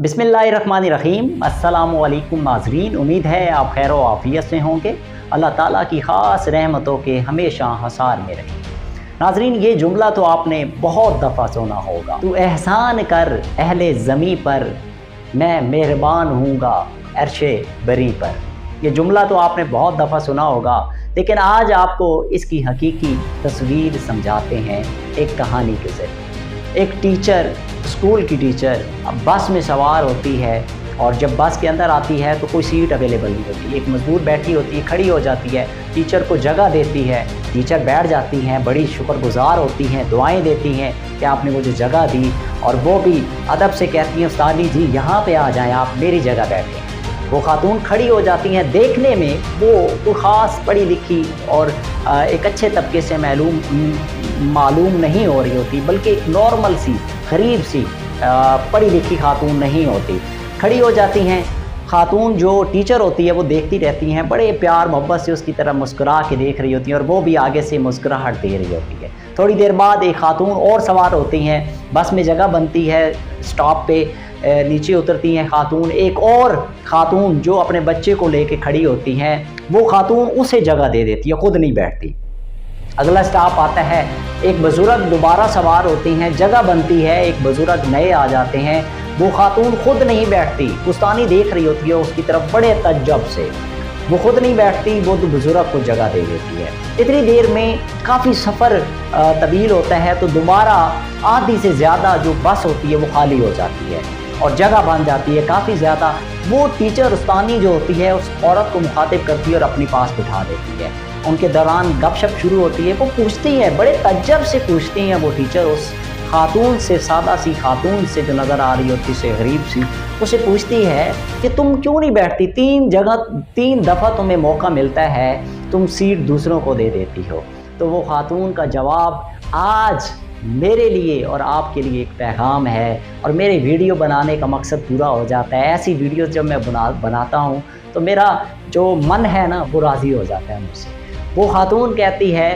बिस्मिल्लाहिर्रहमानिर्रहीम। अस्सलामुअलैकुम नाज़रीन, उम्मीद है आप खैर व आफ़ियत से होंगे। अल्लाह ताला की ख़ास रहमतों के हमेशा हसार में रहें। नाज़रीन, ये जुमला तो आपने बहुत दफ़ा सुना होगा, तू एहसान कर अहले ज़मी पर, मैं मेहरबान हूँगा अर्शे बरी पर। ये जुमला तो आपने बहुत दफ़ा सुना होगा, लेकिन आज आपको इसकी हकीकी तस्वीर समझाते हैं एक कहानी के ज़रिए। एक टीचर, स्कूल की टीचर अब बस में सवार होती है और जब बस के अंदर आती है तो कोई सीट अवेलेबल नहीं होती। एक मजदूर बैठी होती है, खड़ी हो जाती है, टीचर को जगह देती है, टीचर बैठ जाती हैं, बड़ी शुक्रगुजार होती हैं, दुआएं देती हैं कि आपने मुझे जगह दी, और वो भी अदब से कहती हैं उस्तादी जी यहाँ पे आ जाएं, आप मेरी जगह बैठें। वो खातून खड़ी हो जाती हैं। देखने में वो कोई ख़ास पढ़ी लिखी और एक अच्छे तबके से मालूम नहीं हो रही होती, बल्कि एक नॉर्मल सी गरीब सी पढ़ी लिखी खातून नहीं होती। खड़ी हो जाती हैं। खातून जो टीचर होती है वो देखती रहती हैं, बड़े प्यार मोहब्बत से उसकी तरफ मुस्कुरा के देख रही होती हैं और वो भी आगे से मुस्कुराहट दे रही होती है। थोड़ी देर बाद एक खातून और सवार होती हैं, बस में जगह बनती है, स्टॉप पे नीचे उतरती हैं खातून। एक और खातून जो अपने बच्चे को लेके खड़ी होती हैं, वो खातून उसे जगह दे देती है, खुद नहीं बैठती। अगला स्टॉप आता है, एक बुजुर्ग दोबारा सवार होती हैं, जगह बनती है, एक बुजुर्ग नए आ जाते हैं, वो खातून खुद नहीं बैठती, पुस्तानी देख रही होती है उसकी तरफ बड़े तज्जब से। वो खुद नहीं बैठती, वो तो बुजुर्ग को जगह दे देती है। इतनी देर में काफ़ी सफ़र तवील होता है तो दोबारा आधी से ज़्यादा जो बस होती है वो खाली हो जाती है और जगह बन जाती है काफ़ी ज़्यादा। वो टीचर उस्तानी जो होती है उस औरत को मुखातिब करती है और अपने पास बिठा देती है। उनके दौरान गपशप शुरू होती है। वो पूछती है, बड़े तज्जब से पूछती हैं वो टीचर उस खातून से, सादा सी खातून से जो नज़र आ रही होती से गरीब सी, उसे पूछती है कि तुम क्यों नहीं बैठती? 3 दफ़ा तुम्हें मौका मिलता है, तुम सीट दूसरों को दे देती हो। तो वो खातून का जवाब आज मेरे लिए और आपके लिए एक पैगाम है और मेरे वीडियो बनाने का मकसद पूरा हो जाता है। ऐसी वीडियोस जब मैं बनाता हूँ तो मेरा जो मन है ना वो राज़ी हो जाता है मुझसे। वो खातून कहती है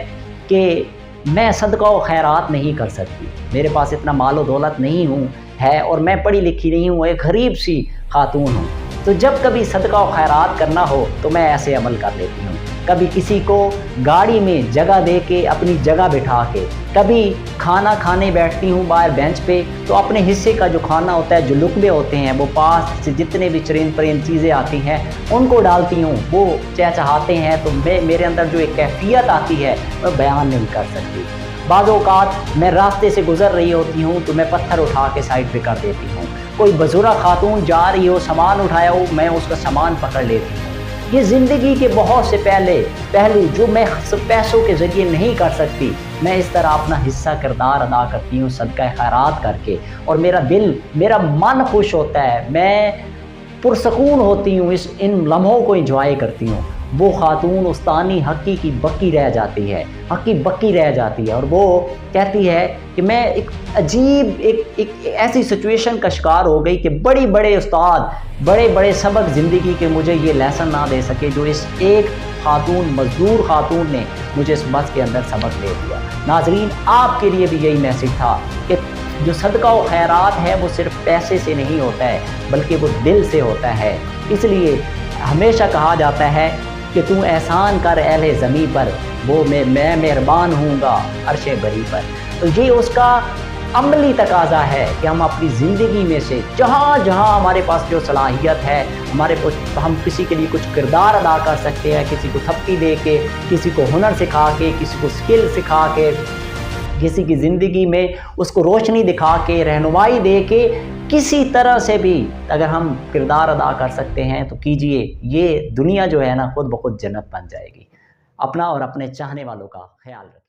कि मैं सदका व खैरात नहीं कर सकती, मेरे पास इतना मालो दौलत नहीं है और मैं पढ़ी लिखी नहीं हूँ, एक गरीब सी खातून हूँ। तो जब कभी सदका व खैरात करना हो तो मैं ऐसे अमल कर लेती हूँ। कभी किसी को गाड़ी में जगह दे के अपनी जगह बिठा के, कभी खाना खाने बैठती हूँ बाहर बेंच पे तो अपने हिस्से का जो खाना होता है, जो लुकमे होते हैं, वो पास से जितने भी चरिंद परिंद चीज़ें आती हैं उनको डालती हूँ। वो चहचहाते हैं तो मेरे अंदर जो एक कैफियत आती है मैं बयान नहीं कर सकती। बाज़ औक़ात मैं रास्ते से गुज़र रही होती हूँ तो मैं पत्थर उठा के साइड पे कर देती हूँ। कोई बुजुर्ग खातून जा रही हो, सामान उठाया हो, मैं उसका सामान पकड़ लेती हूँ। ये ज़िंदगी के बहुत से पहलू जो मैं पैसों के ज़रिए नहीं कर सकती, मैं इस तरह अपना हिस्सा किरदार अदा करती हूँ सदका खैरात करके, और मेरा दिल, मेरा मन खुश होता है, मैं पुरसकून होती हूँ, इन लम्हों को एंजॉय करती हूँ। वो खातून उस्तानी हक्की की बक्की रह जाती है, हक्की बक्की रह जाती है और वो कहती है कि मैं एक अजीब एक ऐसी सिचुएशन का शिकार हो गई कि बड़े उस्ताद बड़े सबक ज़िंदगी के मुझे ये लेसन ना दे सके जो इस एक खातून, मजदूर खातून ने मुझे इस बस के अंदर सबक दे दिया। नाजरीन, आपके लिए भी यही मैसेज था कि जो सदका व खैरात है वो सिर्फ पैसे से नहीं होता है, बल्कि वो दिल से होता है। इसलिए हमेशा कहा जाता है कि तू एहसान कर अहले ज़मी पर, वो मैं मेहरबान हूँगा अर्शे बरी पर। तो ये उसका अमली तकाज़ा है कि हम अपनी ज़िंदगी में से जहाँ हमारे पास जो सलाहियत है, हम किसी के लिए कुछ किरदार अदा कर सकते हैं, किसी को थप्पी दे के, किसी को हुनर सिखा के, किसी को स्किल सिखा के, किसी की ज़िंदगी में उसको रोशनी दिखा के, रहनुमाई दे के, किसी तरह से भी अगर हम किरदार अदा कर सकते हैं तो कीजिए। ये दुनिया जो है ना खुद ब खुद जन्नत बन जाएगी। अपना और अपने चाहने वालों का ख्याल रखें।